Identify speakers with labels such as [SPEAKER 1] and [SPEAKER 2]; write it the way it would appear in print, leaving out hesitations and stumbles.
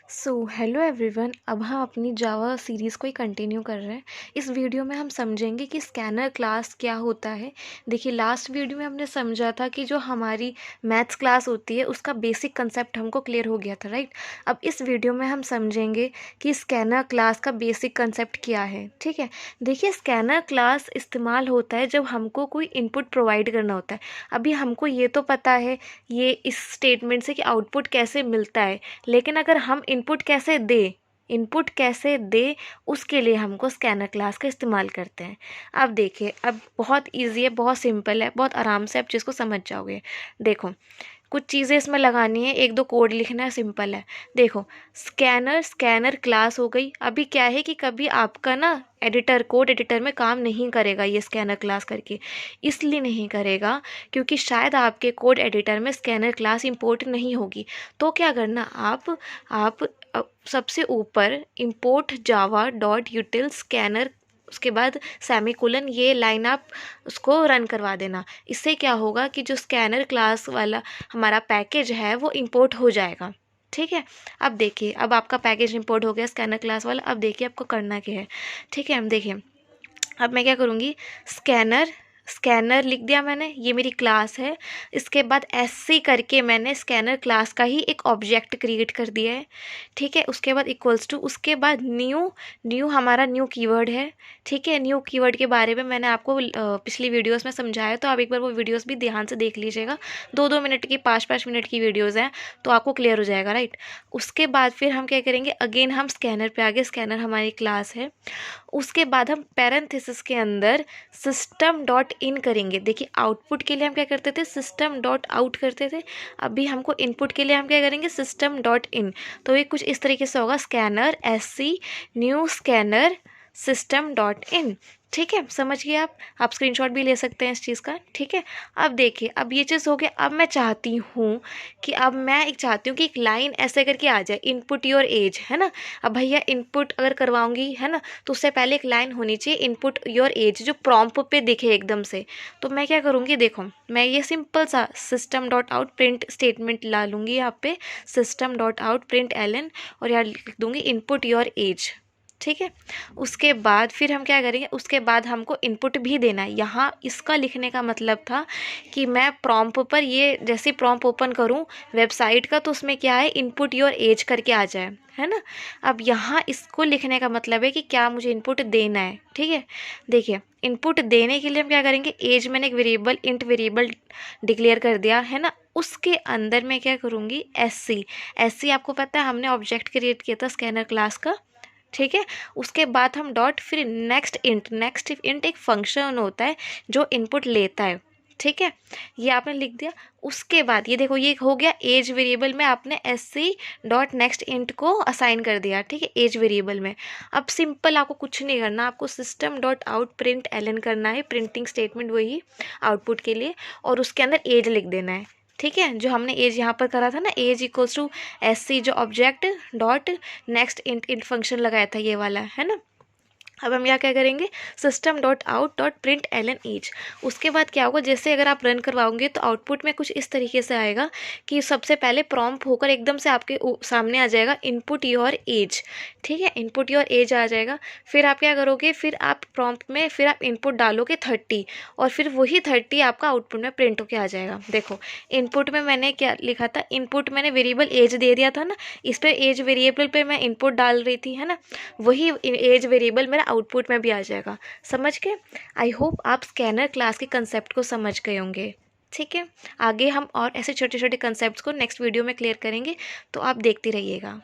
[SPEAKER 1] So hello everyone. अब हम अपनी जावा सीरीज़ को ही कंटिन्यू कर रहे हैं। इस वीडियो में हम समझेंगे कि स्कैनर क्लास क्या होता है। देखिए, लास्ट वीडियो में हमने समझा था कि जो हमारी मैथ्स क्लास होती है उसका बेसिक कंसेप्ट हमको क्लियर हो गया था, राइट। अब इस वीडियो में हम समझेंगे कि स्कैनर क्लास का बेसिक कंसेप्ट क्या है। ठीक है, देखिए, स्कैनर क्लास इस्तेमाल होता है जब हमको कोई इनपुट प्रोवाइड करना होता है। अभी हमको ये तो पता है ये इस स्टेटमेंट से कि आउटपुट कैसे मिलता है, लेकिन अगर हम इनपुट कैसे दे उसके लिए हमको स्कैनर क्लास का इस्तेमाल करते हैं। अब देखिए, अब बहुत इजी है, बहुत सिंपल है, बहुत आराम से आप चीज़ को समझ जाओगे। देखो, कुछ चीज़ें इसमें लगानी है, एक दो कोड लिखना है, सिंपल है। देखो, स्कैनर क्लास हो गई। अभी क्या है कि कभी आपका ना कोड एडिटर में काम नहीं करेगा ये स्कैनर क्लास करके। इसलिए नहीं करेगा क्योंकि शायद आपके कोड एडिटर में स्कैनर क्लास इंपोर्ट नहीं होगी। तो क्या करना, आप सबसे ऊपर इंपोर्ट जावा डॉट यूटिल स्कैनर, उसके बाद सेमीकोलन, ये लाइन आप उसको रन करवा देना। इससे क्या होगा कि जो स्कैनर क्लास वाला हमारा पैकेज है वो इंपोर्ट हो जाएगा। ठीक है, अब देखिए, अब आपका पैकेज इंपोर्ट हो गया स्कैनर क्लास वाला। अब देखिए आपको करना क्या है। ठीक है, देखिए, अब मैं क्या करूँगी, स्कैनर लिख दिया मैंने, ये मेरी क्लास है। इसके बाद एससी करके मैंने स्कैनर क्लास का ही एक ऑब्जेक्ट क्रिएट कर दिया है। ठीक है, उसके बाद इक्वल्स टू, उसके बाद न्यू हमारा न्यू कीवर्ड है। ठीक है, न्यू कीवर्ड के बारे में मैंने आपको पिछली वीडियोस में समझाया, तो आप एक बार वो वीडियोस भी ध्यान से देख लीजिएगा। 2-2 मिनट की, 5-5 मिनट की वीडियोज़ हैं, तो आपको क्लियर हो जाएगा, राइट। उसके बाद फिर हम क्या करेंगे, अगेन हम स्कैनर पे आगे, स्कैनर हमारी क्लास है। उसके बाद हम पैरेंथेसिस के अंदर सिस्टम डॉट इन करेंगे। देखिए, आउटपुट के लिए हम क्या करते थे, सिस्टम डॉट आउट करते थे। अभी हमको इनपुट के लिए हम क्या करेंगे, सिस्टम डॉट इन। तो ये कुछ इस तरीके से होगा, scanner SC new scanner system dot in. ठीक है, समझ गए आप स्क्रीनशॉट भी ले सकते हैं इस चीज़ का। ठीक है, अब देखिए, अब ये चीज़ हो गया। अब मैं चाहती हूँ कि कि एक लाइन ऐसे करके आ जाए, इनपुट योर एज, है ना। अब भैया इनपुट अगर करवाऊंगी, है ना, तो उससे पहले एक लाइन होनी चाहिए, इनपुट योर एज, जो प्रॉम्प्ट पे दिखे एकदम से। तो मैं क्या करूँगी, देखो, मैं ये सिंपल सा system dot out print statement ला लूँगी यहाँ पे, system dot out print ln, और यहाँ लिख दूँगी इनपुट योर एज। ठीक है, उसके बाद फिर हम क्या करेंगे, उसके बाद हमको इनपुट भी देना है। यहाँ इसका लिखने का मतलब था कि मैं प्रॉम्प्ट पर, ये जैसे प्रॉम्प्ट ओपन करूँ वेबसाइट का, तो उसमें क्या है, इनपुट योर एज करके आ जाए, है ना। अब यहाँ इसको लिखने का मतलब है कि क्या मुझे इनपुट देना है। ठीक है, देखिए, इनपुट देने के लिए हम क्या करेंगे, एज मैंने एक वेरिएबल, इंट वेरिएबल डिक्लेयर कर दिया, है ना। उसके अंदर मैं क्या करूँगी, एससी आपको पता है हमने ऑब्जेक्ट क्रिएट किया था स्कैनर क्लास का। ठीक है, उसके बाद हम डॉट, फिर नेक्स्ट इंट एक फंक्शन होता है जो इनपुट लेता है। ठीक है, ये आपने लिख दिया। उसके बाद ये देखो, ये हो गया एज वेरिएबल में आपने एससी डॉट नेक्स्ट इंट को असाइन कर दिया। ठीक है, एज वेरिएबल में। अब सिंपल, आपको कुछ नहीं करना, आपको system dot out print Elon करना है, प्रिंटिंग स्टेटमेंट वही आउटपुट के लिए, और उसके अंदर एज लिख देना है। ठीक है, जो हमने एज यहाँ पर करा था ना, एज इक्वल्स टू एससी जो object dot next int function लगाया था, ये वाला, है ना। अब हम यहाँ क्या करेंगे, system dot out dot println as. उसके बाद क्या होगा, जैसे अगर आप रन करवाओगे तो आउटपुट में कुछ इस तरीके से आएगा कि सबसे पहले प्रॉम्प्ट होकर एकदम से आपके सामने आ जाएगा इनपुट योर एज। ठीक है, इनपुट योर एज आ जाएगा। फिर आप क्या करोगे, फिर आप प्रॉम्प्ट में फिर आप इनपुट डालोगे 30, और फिर वही 30 आपका आउटपुट में प्रिंट होके आ जाएगा। देखो, इनपुट में मैंने क्या लिखा था, इनपुट मैंने वेरिएबल एज दे दिया था ना, इस पर एज वेरिएबल पे मैं इनपुट डाल रही थी, है ना। वही एज वेरिएबल मेरा आउटपुट में भी आ जाएगा। समझ गए। आई होप आप स्कैनर क्लास के कंसेप्ट को समझ गए होंगे। ठीक है, आगे हम और ऐसे छोटे छोटे कंसेप्ट्स को नेक्स्ट वीडियो में क्लियर करेंगे, तो आप देखते रहिएगा।